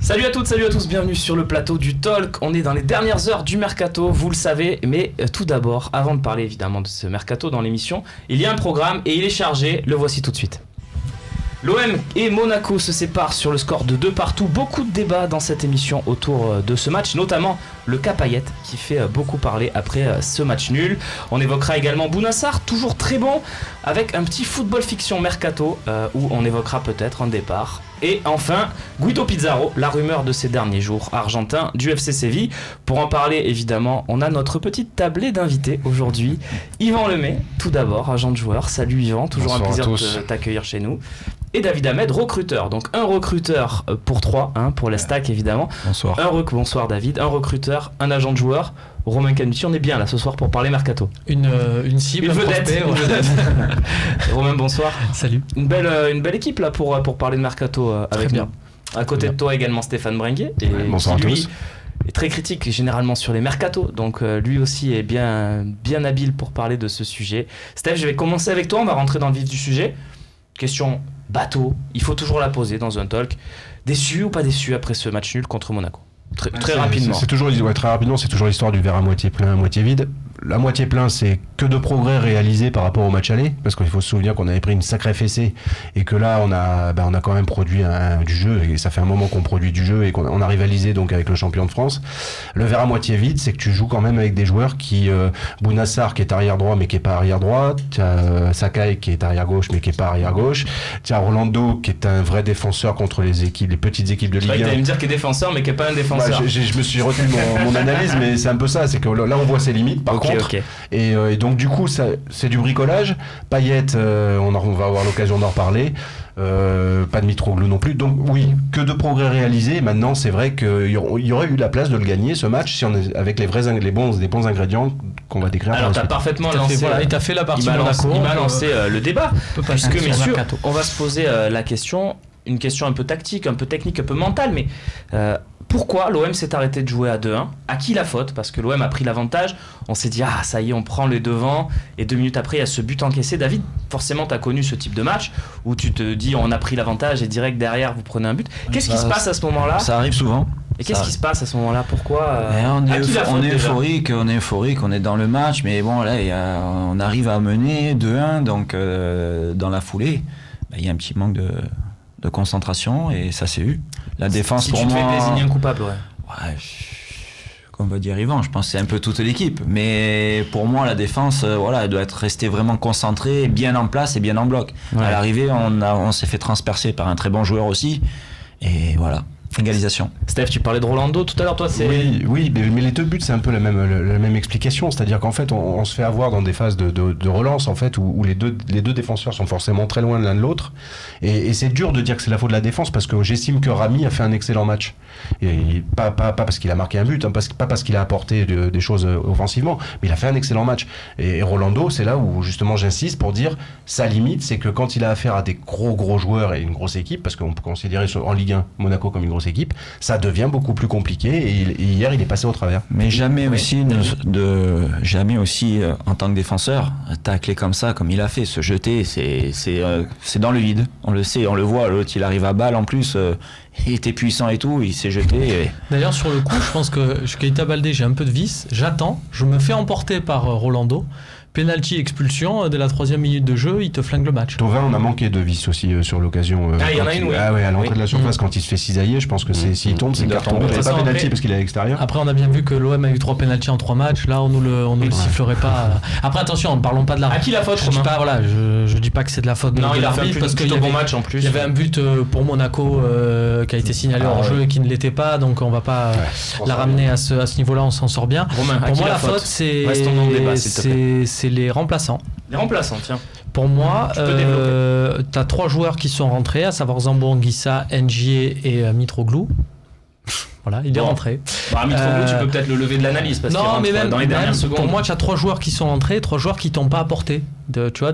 Salut à toutes, salut à tous, bienvenue sur le plateau du Talk. On est dans les dernières heures du Mercato, vous le savez, mais tout d'abord, avant de parler évidemment de ce Mercato dans l'émission, il y a un programme et il est chargé, le voici tout de suite. L'OM et Monaco se séparent sur le score de 2 partout. Beaucoup de débats dans cette émission autour de ce match, notamment le cas Payet qui fait beaucoup parler après ce match nul. On évoquera également Bouna Sarr, toujours très bon, avec un petit football fiction Mercato où on évoquera peut-être un départ. Et enfin, Guido Pizarro, la rumeur de ces derniers jours, argentin du FC Séville. Pour en parler, évidemment, on a notre petite tablée d'invités aujourd'hui. Yvan Lemay, tout d'abord, agent de joueur. Salut Yvan, toujours bonsoir, un plaisir de t'accueillir chez nous. Et David Ahmed, recruteur. Donc un recruteur pour 3, pour les stacks évidemment. Bonsoir. Bonsoir David, un recruteur, un agent de joueur. Romain Canuti, on est bien là ce soir pour parler Mercato. Une cible, une vedette. Romain, bonsoir. Salut. Une belle équipe là pour parler de Mercato avec nous. À côté de toi également Stéphane Bringuet. Et bonsoir à tous. Est très critique généralement sur les mercatos, donc lui aussi est bien habile pour parler de ce sujet. Steph, je vais commencer avec toi, on va rentrer dans le vif du sujet. Question bateau, il faut toujours la poser dans un talk. Déçu ou pas déçu après ce match nul contre Monaco? Très rapidement. C'est toujours, très rapidement, c'est toujours l'histoire du verre à moitié plein, à moitié vide. La moitié plein, c'est que de progrès réalisés par rapport au match aller, parce qu'il faut se souvenir qu'on avait pris une sacrée fessée et que là on a quand même produit du jeu, et ça fait un moment qu'on produit du jeu et qu'on a rivalisé donc avec le champion de France. Le verre à moitié vide, c'est que tu joues quand même avec des joueurs qui Bouna Sarr qui est arrière droit mais qui est pas arrière droit, tu as Sakai qui est arrière gauche mais qui est pas arrière gauche, tu as Rolando qui est un vrai défenseur contre les petites équipes de Ligue 1. Tu allais me dire qu'il est défenseur mais qui est pas un défenseur. Je me suis retenu mon analyse, mais c'est un peu ça, c'est que là on voit ses limites par contre. Okay. Et donc du coup c'est du bricolage. Payet, on va avoir l'occasion d'en reparler. Pas de Mitroglou non plus. Donc oui, que de progrès réalisés. Maintenant c'est vrai qu'il y aurait eu la place de le gagner ce match si on est avec les bons ingrédients qu'on va décrire. Alors t'as parfaitement lancé. Voilà, il t'a fait la partie Monaco. Il m'a lancé le débat. Puisque messieurs, on va se poser la question, une question un peu tactique, un peu technique, un peu mentale, mais pourquoi l'OM s'est arrêté de jouer à 2-1? À qui la faute? Parce que l'OM a pris l'avantage, on s'est dit ça y est, on prend les devants, et 2 minutes après il y a ce but encaissé. David, forcément tu as connu ce type de match où tu te dis on a pris l'avantage et direct derrière vous prenez un but. Qu'est-ce qui se passe à ce moment-là? Ça arrive souvent. Et qu'est-ce qui se passe à ce moment-là? Pourquoi on est euphorique, on est dans le match, mais bon là on arrive à mener 2-1, donc dans la foulée, il y a un petit manque de concentration et ça s'est eu. La défense si pour moi... moi... Si tu te fais désigner un coupable, comme va dire Yvan, je pense que c'est un peu toute l'équipe. Mais pour moi, la défense, elle doit être restée vraiment concentrée, bien en place et bien en bloc. Ouais. À l'arrivée, on s'est fait transpercer par un très bon joueur aussi. Et voilà. Égalisation. Steph, tu parlais de Rolando tout à l'heure, toi c'est... Oui, mais les 2 buts c'est un peu la même explication, c'est-à-dire qu'en fait on se fait avoir dans des phases de relance en fait où les deux défenseurs sont forcément très loin l'un de l'autre et c'est dur de dire que c'est la faute de la défense parce que j'estime que Rami a fait un excellent match et pas parce qu'il a marqué un but, pas parce qu'il a apporté des choses offensivement, mais il a fait un excellent match et Rolando c'est là où justement j'insiste pour dire sa limite, c'est que quand il a affaire à des gros joueurs et une grosse équipe, parce qu'on peut considérer en Ligue 1 Monaco comme une grosse équipe, ça devient beaucoup plus compliqué et hier il est passé au travers. Mais jamais aussi en tant que défenseur tacler comme ça, comme il a fait, se jeter, c'est dans le vide, on le sait, on le voit, l'autre il arrive à balle en plus, il était puissant et tout, il s'est jeté. D'ailleurs sur le coup je pense que Keita Baldé, j'ai un peu de vis, j'attends, je me fais emporter par Rolando. Penalty, expulsion, dès la 3e minute de jeu, il te flingue le match. Thauvin, on a manqué de vis aussi sur l'occasion. Il y en a une, à l'entrée de la surface, quand il se fait cisailler, je pense que s'il tombe, c'est carton. C'est pas penalty parce qu'il est à l'extérieur. Après, on a bien vu que l'OM a eu 3 penaltys en 3 matchs. Là, on nous le sifflerait pas. Après, attention, ne parlons pas de l'arbitre. À qui la faute? Je dis pas que c'est de la faute de l'arbitre parce qu'il y avait bon match en plus. Il y avait un but pour Monaco qui a été signalé hors jeu et qui ne l'était pas, donc on va pas la ramener à ce niveau-là. On s'en sort bien. Romain, pour moi, la faute, c'est les remplaçants. Les remplaçants, tiens. Pour moi, tu as 3 joueurs qui sont rentrés, à savoir Zambo Anguissa, Ndiaye et Mitroglou. Voilà, il est rentré. Mitroglou, tu peux peut-être le lever de l'analyse parce qu'il rentre dans les dernières secondes. Pour moi, tu as 3 joueurs qui sont rentrés, 3 joueurs qui t'ont pas apporté. Tu vois,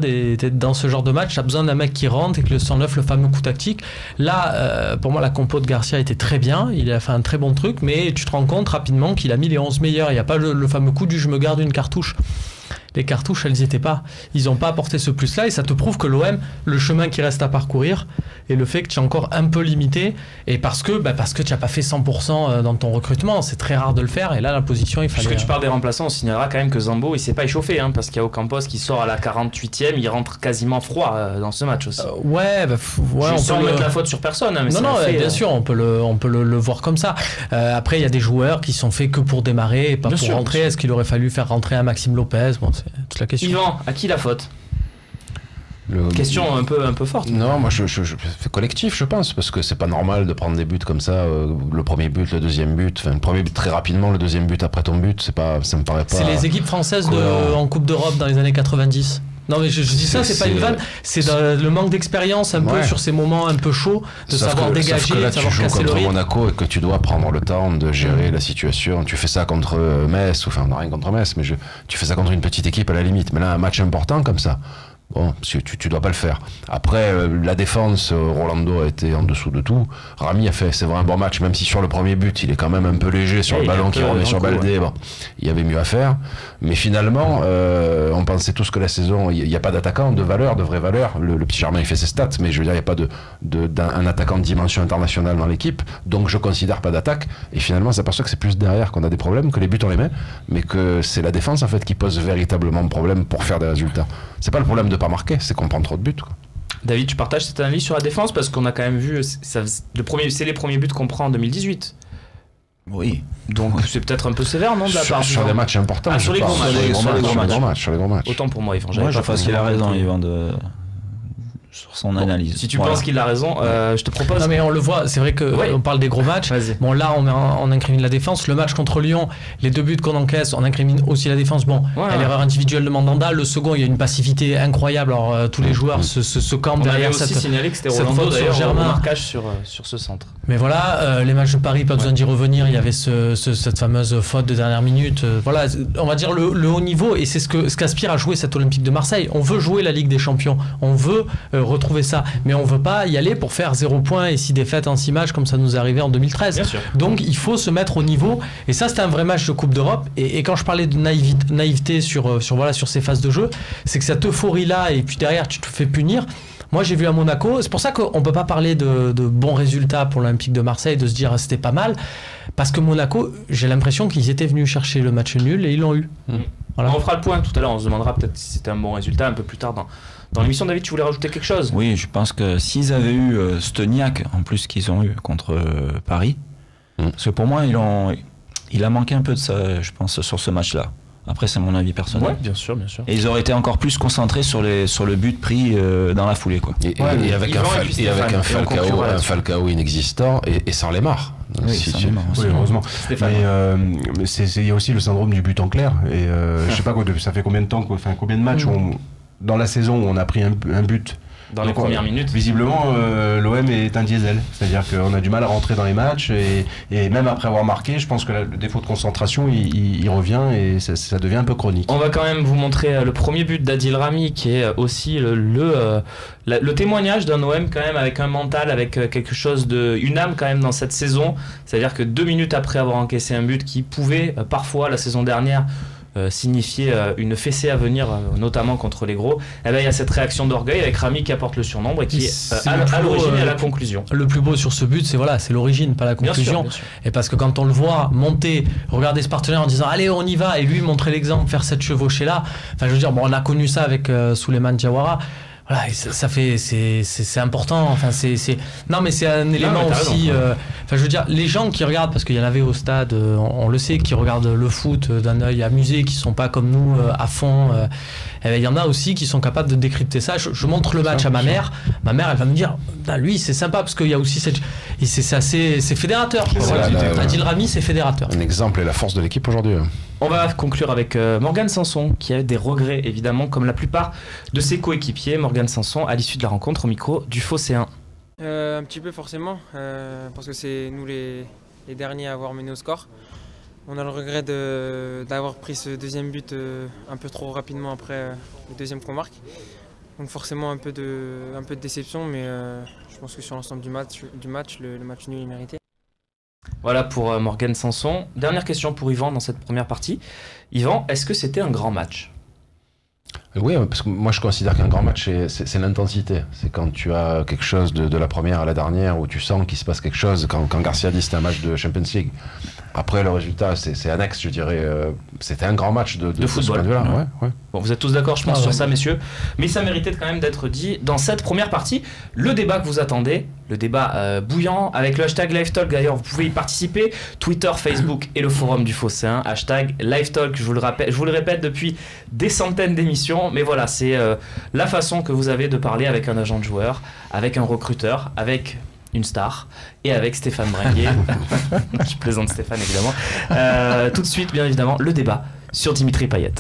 dans ce genre de match, tu as besoin d'un mec qui rentre et que le 109, le fameux coup tactique. Là, pour moi, la compo de Garcia était très bien. Il a fait un très bon truc, mais tu te rends compte rapidement qu'il a mis les 11 meilleurs. Il n'y a pas le fameux coup du je me garde une cartouche. les cartouches, elles n'y étaient pas. Ils n'ont pas apporté ce plus-là et ça te prouve que l'OM, le chemin qui reste à parcourir et le fait que tu es encore un peu limité et parce que tu n'as pas fait 100% dans ton recrutement, c'est très rare de le faire et là la position il fallait... Puisque tu parles des remplaçants, on signalera quand même que Zambo il s'est pas échauffé parce qu'il y a Ocampos qui sort à la 48e, il rentre quasiment froid dans ce match aussi. On sans peut mettre la faute sur personne. Mais non, bien sûr, on peut le voir comme ça. Après, il y a des joueurs qui sont faits que pour démarrer et pas bien pour sûr, rentrer. Est-ce qu'il aurait fallu faire rentrer un Maxime Lopez? Bon, c'est toute la question. Yvan, à qui la faute? Question un peu forte. Non, moi je fais collectif, je pense, parce que c'est pas normal de prendre des buts comme ça. Le premier but, le deuxième but, le premier but très rapidement, le deuxième but après ton but, ça me paraît pas. C'est les équipes françaises en Coupe d'Europe dans les années 90. Non mais je dis ça, c'est pas une vanne, c'est le manque d'expérience un peu sur ces moments un peu chauds, de savoir dégager, que là, de savoir tu joues casser le contre rythme. Monaco et que tu dois prendre le temps de gérer la situation. Tu fais ça contre Metz, enfin on n'a rien contre Metz, mais tu fais ça contre une petite équipe à la limite. Mais là, un match important comme ça, bon, tu dois pas le faire. Après, la défense, Rolando a été en dessous de tout. Rami a fait, c'est vrai, un bon match, même si sur le premier but, il est quand même un peu léger sur le ballon qui remet sur Baldé. Bon, il y avait mieux à faire. Mais finalement, on pensait tous que la saison, il n'y a pas d'attaquant de valeur, de vraie valeur. Le petit Germain, il fait ses stats, mais je veux dire, il n'y a pas d'un attaquant de dimension internationale dans l'équipe. Donc, je considère pas d'attaque. Et finalement, on s'aperçoit que c'est plus derrière qu'on a des problèmes, que les buts, on les met, mais que c'est la défense, en fait, qui pose véritablement problème pour faire des résultats. C'est pas le problème de pas marquer, c'est qu'on prend trop de buts, quoi. David, tu partages cette analyse sur la défense parce qu'on a quand même vu, c'est les premiers buts qu'on prend en 2018. Oui. Donc c'est peut-être un peu sévère, non, de la part sur des matchs importants. sur les gros matchs. Sur les gros matchs. Autant pour moi, Yvan. Moi, je pense qu'il a raison, Yvan, sur son analyse. Si tu penses qu'il a raison, je te propose. Non mais on le voit, c'est vrai que on parle des gros matchs. Bon là on incrimine la défense. Le match contre Lyon, les 2 buts qu'on encaisse, on incrimine aussi la défense. Bon, il y a l'erreur individuelle de Mandanda. Le second, il y a une passivité incroyable. Alors tous les joueurs se campent derrière cette. On avait aussi signalé que c'était Rolando d'ailleurs au marquage sur ce centre. Mais voilà, les matchs de Paris, pas besoin d'y revenir. Il y avait cette fameuse faute de dernière minute. Voilà, on va dire le haut niveau et c'est ce qu'aspire à jouer cette Olympique de Marseille. On veut jouer la Ligue des Champions. On veut retrouver ça, mais on veut pas y aller pour faire 0 points et 6 défaites en 6 matchs comme ça nous est arrivé en 2013. Donc il faut se mettre au niveau et ça c'était un vrai match de Coupe d'Europe et quand je parlais de naïveté sur ces phases de jeu, c'est que cette euphorie là et puis derrière tu te fais punir. Moi j'ai vu à Monaco, c'est pour ça qu'on peut pas parler de bons résultats pour l'Olympique de Marseille, de se dire c'était pas mal, parce que Monaco, j'ai l'impression qu'ils étaient venus chercher le match nul et ils l'ont eu. Voilà. On fera le point tout à l'heure, on se demandera peut-être si c'était un bon résultat un peu plus tard dans l'émission. David, tu voulais rajouter quelque chose? Oui, je pense que s'ils avaient eu Stoniak, en plus qu'ils ont eu contre Paris, parce que pour moi, il a manqué un peu de ça, je pense, sur ce match-là. Après, c'est mon avis personnel. Ouais, bien sûr. Et ils auraient été encore plus concentrés sur le but pris dans la foulée, quoi. Et avec un Falcao inexistant et sans les marres. Oui, heureusement. Mais il y a aussi le syndrome du but en clair. Et je sais pas ça fait combien de temps, combien de matchs dans la saison où on a pris un but. Dans les premières minutes. Visiblement, l'OM est un diesel. C'est-à-dire qu'on a du mal à rentrer dans les matchs et même après avoir marqué, je pense que le défaut de concentration, il revient et ça devient un peu chronique. On va quand même vous montrer le premier but d'Adil Rami qui est aussi le témoignage d'un OM quand même avec un mental, avec quelque chose une âme quand même dans cette saison. C'est-à-dire que 2 minutes après avoir encaissé un but qui pouvait parfois la saison dernière signifier une fessée à venir, notamment contre les gros, et ben, il y a cette réaction d'orgueil avec Rami qui apporte le surnombre et qui est à l'origine et à la conclusion. Le plus beau sur ce but, c'est l'origine, pas la conclusion. Bien sûr. Et parce que quand on le voit monter, regarder ce partenaire en disant allez on y va, et lui montrer l'exemple, faire cette chevauchée là, enfin je veux dire, bon, on a connu ça avec Souleymane Diawara. Voilà, ça fait, c'est important. Enfin, non, mais c'est un élément aussi. Enfin, je veux dire, les gens qui regardent, parce qu'il y en avait au stade, on le sait, qui regardent le foot d'un œil amusé, qui sont pas comme nous à fond. Il y en a aussi qui sont capables de décrypter ça. Je montre le match à ma mère. Ma mère, elle va me dire, lui, c'est sympa parce qu'il y a aussi c'est fédérateur. Adil Rami, c'est fédérateur. Un exemple et la force de l'équipe aujourd'hui. On va conclure avec Morgan Sanson qui a des regrets évidemment comme la plupart de ses coéquipiers. Morgan Sanson à l'issue de la rencontre au micro du Phocéen. Un petit peu forcément parce que c'est nous les derniers à avoir mené au score. On a le regret d'avoir pris ce deuxième but un peu trop rapidement après le deuxième qu'on marque. Donc forcément un peu de déception, mais je pense que sur l'ensemble du match, le match nul est mérité. Voilà pour Morgan Sanson. Dernière question pour Yvan dans cette première partie. Yvan, est-ce que c'était un grand match ? Oui, parce que moi je considère qu'un grand match, c'est l'intensité. C'est quand tu as quelque chose de la première à la dernière, où tu sens qu'il se passe quelque chose. Quand Garcia dit c'était un match de Champions League. Après, le résultat, c'est annexe, je dirais. C'était un grand match de football. Ce point de vue-là. Ouais. Bon, vous êtes tous d'accord, je pense, sur ça, messieurs. Mais ça méritait quand même d'être dit dans cette première partie. Le débat que vous attendez, le débat bouillant, avec le hashtag LiveTalk. D'ailleurs, vous pouvez y participer. Twitter, Facebook et le forum du Phocéen. Hashtag LiveTalk, je vous le répète depuis des centaines d'émissions. Mais voilà, c'est la façon que vous avez de parler avec un agent de joueur, avec un recruteur, avec une star, et avec Stéphane Bringuier. Je plaisante Stéphane, évidemment. Tout de suite, bien évidemment, le débat sur Dimitri Payet.